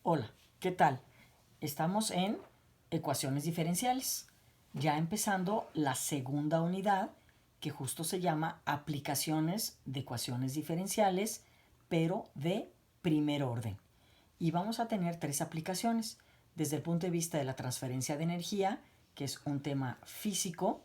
Hola, ¿qué tal? Estamos en ecuaciones diferenciales, ya empezando la segunda unidad que justo se llama aplicaciones de ecuaciones diferenciales, pero de primer orden. Y vamos a tener tres aplicaciones desde el punto de vista de la transferencia de energía, que es un tema físico,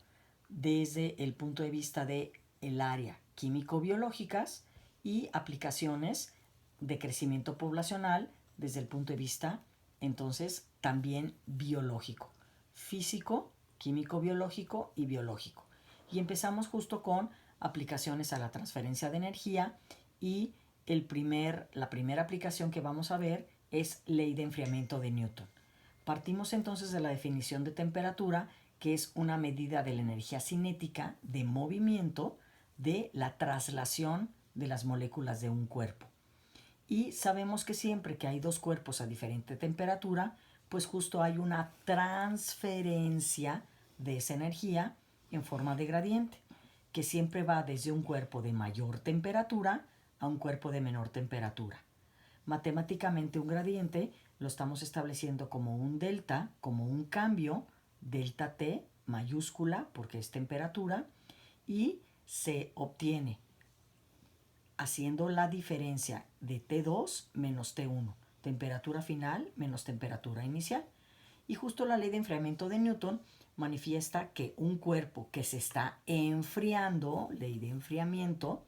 desde el punto de vista de el área químico-biológicas y aplicaciones de crecimiento poblacional desde el punto de vista entonces también biológico, físico, químico biológico y biológico. Y empezamos justo con aplicaciones a la transferencia de energía y la primera aplicación que vamos a ver es ley de enfriamiento de Newton. Partimos entonces de la definición de temperatura, que es una medida de la energía cinética de movimiento de la traslación de las moléculas de un cuerpo. Y sabemos que siempre que hay dos cuerpos a diferente temperatura, pues justo hay una transferencia de esa energía en forma de gradiente, que siempre va desde un cuerpo de mayor temperatura a un cuerpo de menor temperatura. Matemáticamente un gradiente lo estamos estableciendo como un delta, como un cambio, delta T mayúscula porque es temperatura, y se obtiene haciendo la diferencia de T2 menos T1, temperatura final menos temperatura inicial. Y justo la ley de enfriamiento de Newton manifiesta que un cuerpo que se está enfriando, ley de enfriamiento,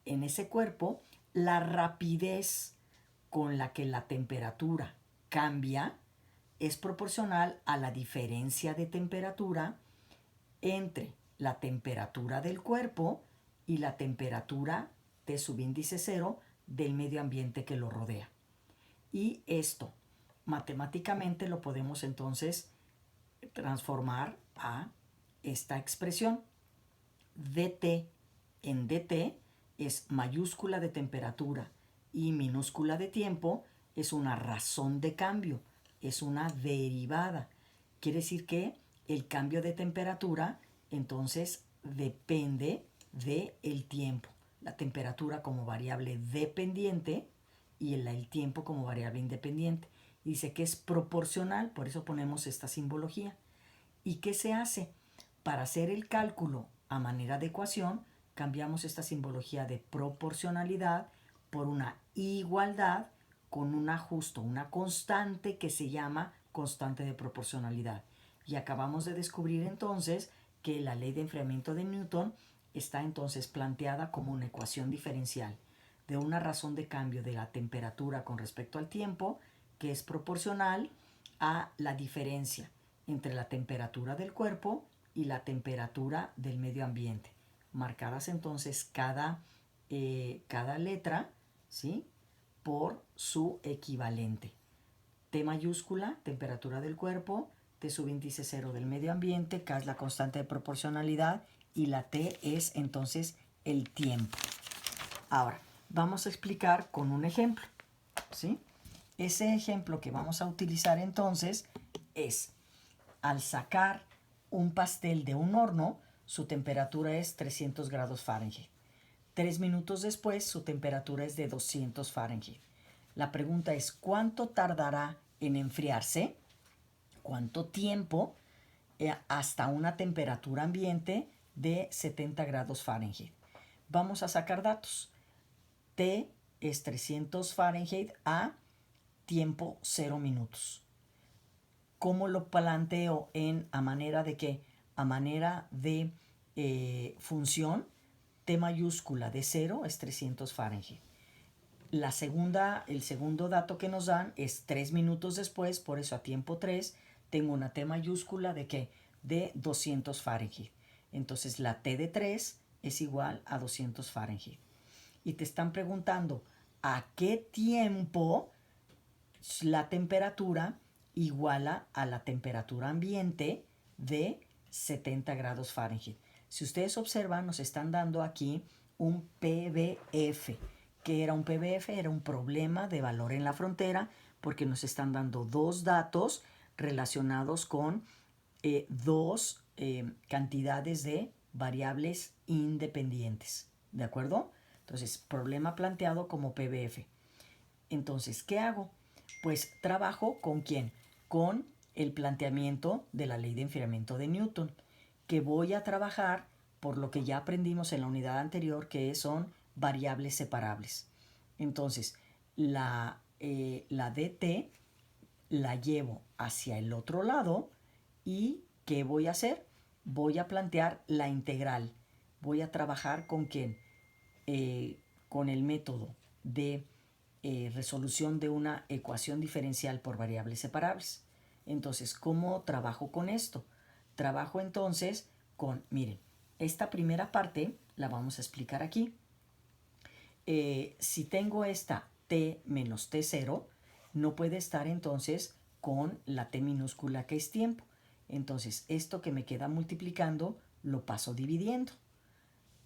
en ese cuerpo, la rapidez con la que la temperatura cambia es proporcional a la diferencia de temperatura entre la temperatura del cuerpo y la temperatura T subíndice 0 del medio ambiente que lo rodea. Y esto matemáticamente lo podemos entonces transformar a esta expresión. dt en dt es mayúscula de temperatura y minúscula de tiempo, es una razón de cambio, es una derivada. Quiere decir que el cambio de temperatura entonces depende del tiempo. La temperatura como variable dependiente y el tiempo como variable independiente. Dice que es proporcional, por eso ponemos esta simbología. ¿Y qué se hace? Para hacer el cálculo a manera de ecuación, cambiamos esta simbología de proporcionalidad por una igualdad con un ajuste, una constante que se llama constante de proporcionalidad. Y acabamos de descubrir entonces que la ley de enfriamiento de Newton está entonces planteada como una ecuación diferencial de una razón de cambio de la temperatura con respecto al tiempo, que es proporcional a la diferencia entre la temperatura del cuerpo y la temperatura del medio ambiente, marcadas entonces cada letra, ¿sí?, por su equivalente. T mayúscula, temperatura del cuerpo, T subíndice 0 del medio ambiente, K es la constante de proporcionalidad y la T es entonces el tiempo. Ahora, vamos a explicar con un ejemplo, ¿sí? Ese ejemplo que vamos a utilizar entonces es, al sacar un pastel de un horno, su temperatura es 300 grados Fahrenheit. 3 minutos después, su temperatura es de 200 Fahrenheit. La pregunta es, ¿cuánto tardará en enfriarse? ¿Cuánto tiempo hasta una temperatura ambiente de 70 grados Fahrenheit? Vamos a sacar datos. T es 300 Fahrenheit a tiempo 0 minutos. ¿Cómo lo planteo a manera de qué? A manera de función, T mayúscula de 0 es 300 Fahrenheit. El segundo dato que nos dan es 3 minutos después, por eso a tiempo 3 tengo una T mayúscula de ¿qué? De 200 Fahrenheit. Entonces la T de 3 es igual a 200 Fahrenheit. Y te están preguntando a qué tiempo la temperatura iguala a la temperatura ambiente de 70 grados Fahrenheit. Si ustedes observan, nos están dando aquí un PBF. ¿Qué era un PBF? Era un problema de valor en la frontera porque nos están dando dos datos relacionados con dos cantidades de variables independientes. ¿De acuerdo? Entonces, problema planteado como PBF. Entonces, ¿qué hago? Pues trabajo ¿con quién? Con el planteamiento de la ley de enfriamiento de Newton, que voy a trabajar por lo que ya aprendimos en la unidad anterior, que son variables separables. Entonces, la dt la llevo hacia el otro lado y ¿qué voy a hacer? Voy a plantear la integral. Voy a trabajar ¿con quién? Con el método de resolución de una ecuación diferencial por variables separables. Entonces, ¿cómo trabajo con esto? Trabajo entonces con, miren, esta primera parte la vamos a explicar aquí. Si tengo esta t menos t0, no puede estar entonces con la t minúscula que es tiempo. Entonces, esto que me queda multiplicando lo paso dividiendo.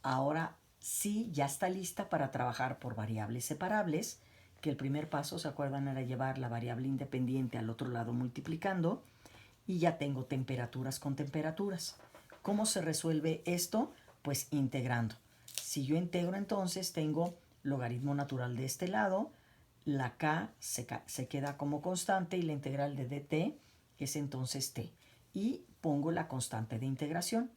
Ahora sí, ya está lista para trabajar por variables separables, que el primer paso, ¿se acuerdan? Era llevar la variable independiente al otro lado multiplicando, y ya tengo temperaturas con temperaturas. ¿Cómo se resuelve esto? Pues integrando. Si yo integro, entonces tengo logaritmo natural de este lado, la k se queda como constante y la integral de dt es entonces t. Y pongo la constante de integración.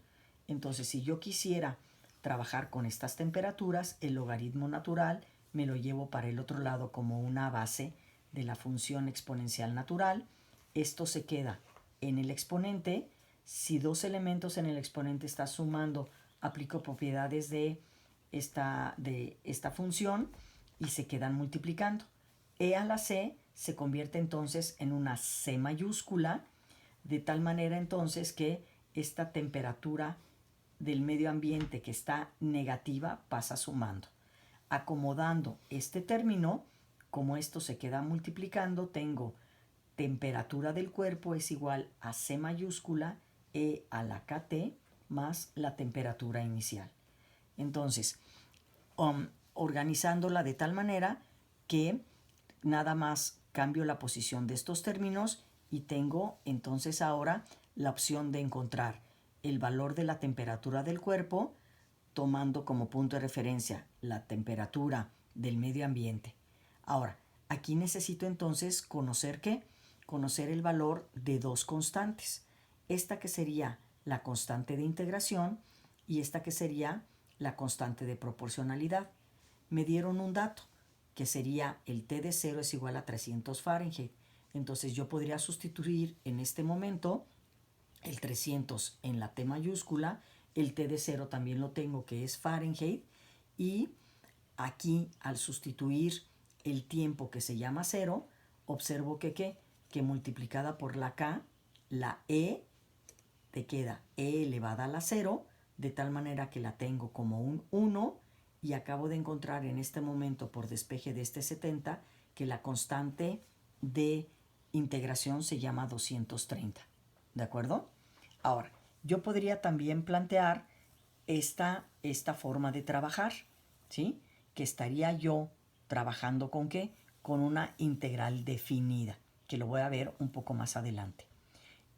Entonces, si yo quisiera trabajar con estas temperaturas, el logaritmo natural me lo llevo para el otro lado como una base de la función exponencial natural. Esto se queda en el exponente. Si dos elementos en el exponente está sumando, aplico propiedades de esta función y se quedan multiplicando. E a la c se convierte entonces en una c mayúscula, de tal manera entonces que esta temperatura del medio ambiente que está negativa pasa sumando. Acomodando este término, como esto se queda multiplicando, tengo temperatura del cuerpo es igual a C mayúscula E a la KT más la temperatura inicial. Entonces, organizándola de tal manera que nada más cambio la posición de estos términos y tengo entonces ahora la opción de encontrar el valor de la temperatura del cuerpo tomando como punto de referencia la temperatura del medio ambiente. Ahora, aquí necesito entonces conocer ¿qué? Conocer el valor de dos constantes. Esta que sería la constante de integración y esta que sería la constante de proporcionalidad. Me dieron un dato que sería el T de 0 es igual a 300 Fahrenheit. Entonces yo podría sustituir en este momento el 300 en la T mayúscula, el T de 0 también lo tengo que es Fahrenheit, y aquí al sustituir el tiempo que se llama 0, observo que multiplicada por la K, la E te queda E elevada a la 0, de tal manera que la tengo como un 1, y acabo de encontrar en este momento por despeje de este 70 que la constante de integración se llama 230. ¿De acuerdo? Ahora, yo podría también plantear esta forma de trabajar, ¿sí? Que estaría yo trabajando ¿con qué? Con una integral definida, que lo voy a ver un poco más adelante.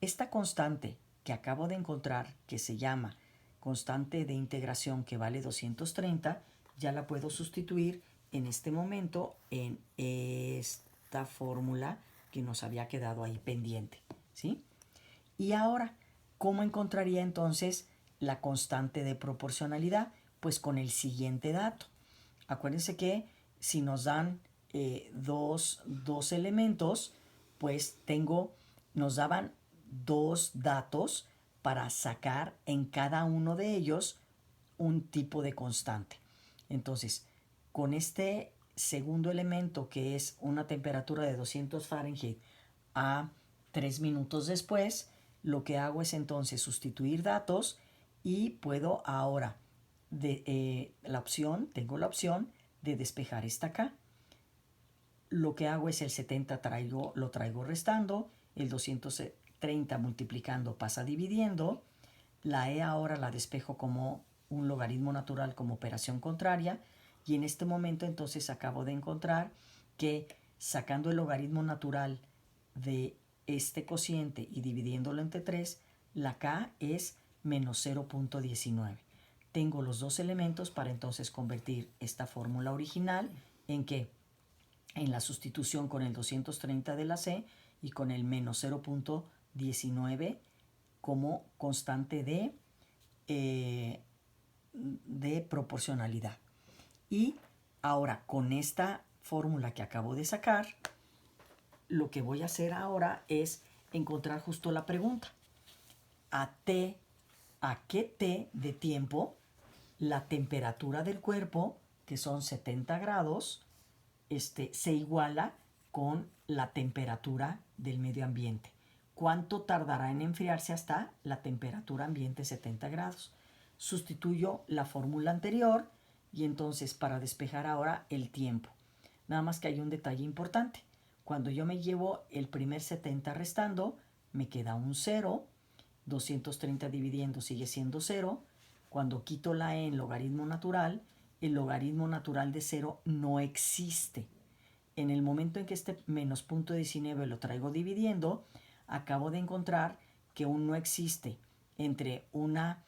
Esta constante que acabo de encontrar, que se llama constante de integración que vale 230, ya la puedo sustituir en este momento en esta fórmula que nos había quedado ahí pendiente, ¿sí? Y ahora, ¿cómo encontraría entonces la constante de proporcionalidad? Pues con el siguiente dato. Acuérdense que si nos dan dos elementos, pues nos daban dos datos para sacar en cada uno de ellos un tipo de constante. Entonces, con este segundo elemento, que es una temperatura de 200 Fahrenheit a 3 minutos después, lo que hago es entonces sustituir datos y puedo ahora tengo la opción de despejar esta acá. Lo que hago es el 70 lo traigo restando, el 230 multiplicando pasa dividiendo, la E ahora la despejo como un logaritmo natural como operación contraria, y en este momento entonces acabo de encontrar que sacando el logaritmo natural de este cociente y dividiéndolo entre 3, la K es menos 0.19. Tengo los dos elementos para entonces convertir esta fórmula original en ¿qué? en la sustitución con el 230 de la C y con el menos 0.19 como constante de proporcionalidad. Y ahora con esta fórmula que acabo de sacar, lo que voy a hacer ahora es encontrar justo la pregunta. ¿A qué t de tiempo la temperatura del cuerpo, que son 70 grados, se iguala con la temperatura del medio ambiente? ¿Cuánto tardará en enfriarse hasta la temperatura ambiente 70 grados? Sustituyo la fórmula anterior y entonces para despejar ahora el tiempo. Nada más que hay un detalle importante. Cuando yo me llevo el primer 70 restando, me queda un 0. 230 dividiendo sigue siendo 0. Cuando quito la e en logaritmo natural, el logaritmo natural de 0 no existe. En el momento en que este menos 0.19 lo traigo dividiendo, acabo de encontrar que un no existe entre una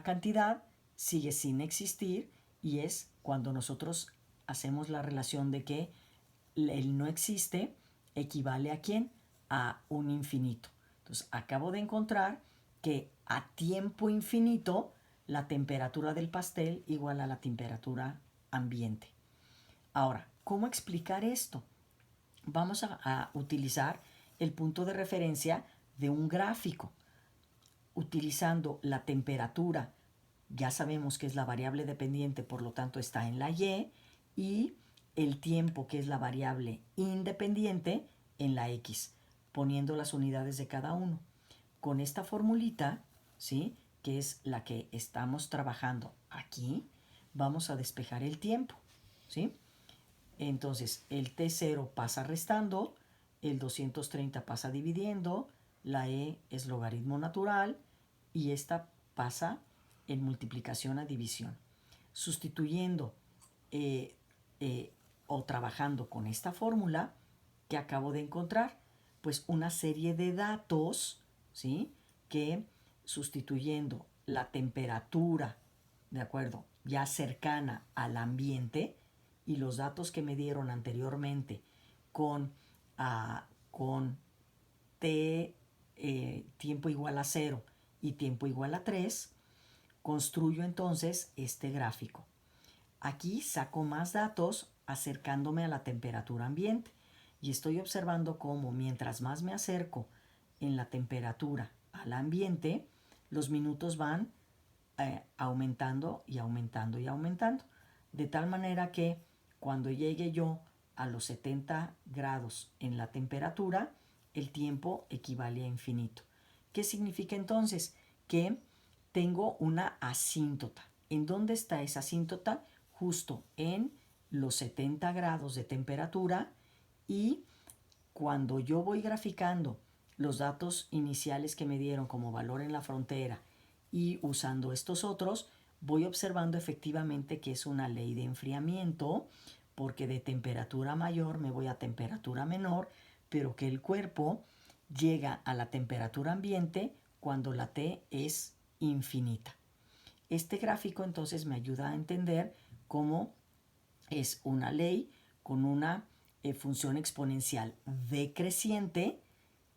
cantidad, sigue sin existir, y es cuando nosotros hacemos la relación de que el no existe equivale a ¿quién? A un infinito. Entonces acabo de encontrar que a tiempo infinito la temperatura del pastel igual a la temperatura ambiente. Ahora, ¿cómo explicar esto? Vamos a utilizar el punto de referencia de un gráfico. Utilizando la temperatura, ya sabemos que es la variable dependiente, por lo tanto está en la y el tiempo, que es la variable independiente, en la x, poniendo las unidades de cada uno. Con esta formulita, ¿sí?, que es la que estamos trabajando aquí, vamos a despejar el tiempo, ¿sí? Entonces, el T0 pasa restando, el 230 pasa dividiendo, la E es logaritmo natural y esta pasa en multiplicación a división. Sustituyendo o trabajando con esta fórmula que acabo de encontrar, pues una serie de datos, ¿sí?, que sustituyendo la temperatura, ¿de acuerdo?, ya cercana al ambiente, y los datos que me dieron anteriormente con t tiempo igual a 0 y tiempo igual a 3, construyo entonces este gráfico. Aquí saco más datos acercándome a la temperatura ambiente y estoy observando cómo mientras más me acerco en la temperatura al ambiente, los minutos van aumentando y aumentando y aumentando, de tal manera que cuando llegue yo a los 70 grados en la temperatura, el tiempo equivale a infinito. ¿Qué significa entonces? Que tengo una asíntota. ¿En dónde está esa asíntota? Justo en los 70 grados de temperatura, y cuando yo voy graficando los datos iniciales que me dieron como valor en la frontera y usando estos otros, voy observando efectivamente que es una ley de enfriamiento, porque de temperatura mayor me voy a temperatura menor, pero que el cuerpo llega a la temperatura ambiente cuando la T es infinita. Este gráfico entonces me ayuda a entender cómo es una ley con una función exponencial decreciente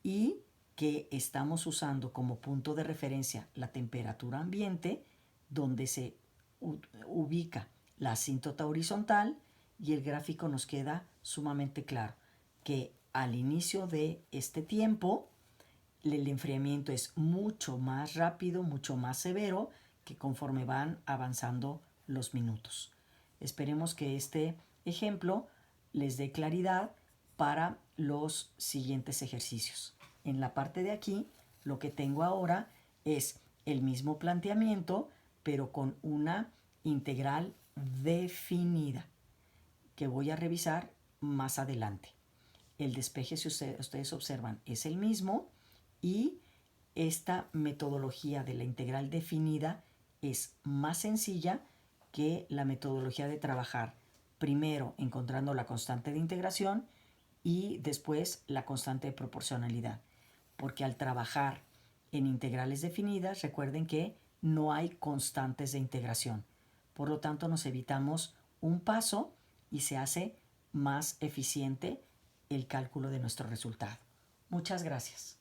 y que estamos usando como punto de referencia la temperatura ambiente, donde se ubica la asíntota horizontal, y el gráfico nos queda sumamente claro que al inicio de este tiempo el enfriamiento es mucho más rápido, mucho más severo que conforme van avanzando los minutos. Esperemos que este ejemplo les dé claridad para los siguientes ejercicios. En la parte de aquí, lo que tengo ahora es el mismo planteamiento, pero con una integral definida, que voy a revisar más adelante. El despeje, si ustedes observan, es el mismo, y esta metodología de la integral definida es más sencilla que la metodología de trabajar primero encontrando la constante de integración y después la constante de proporcionalidad, porque al trabajar en integrales definidas, recuerden que no hay constantes de integración. Por lo tanto, nos evitamos un paso y se hace más eficiente el cálculo de nuestro resultado. Muchas gracias.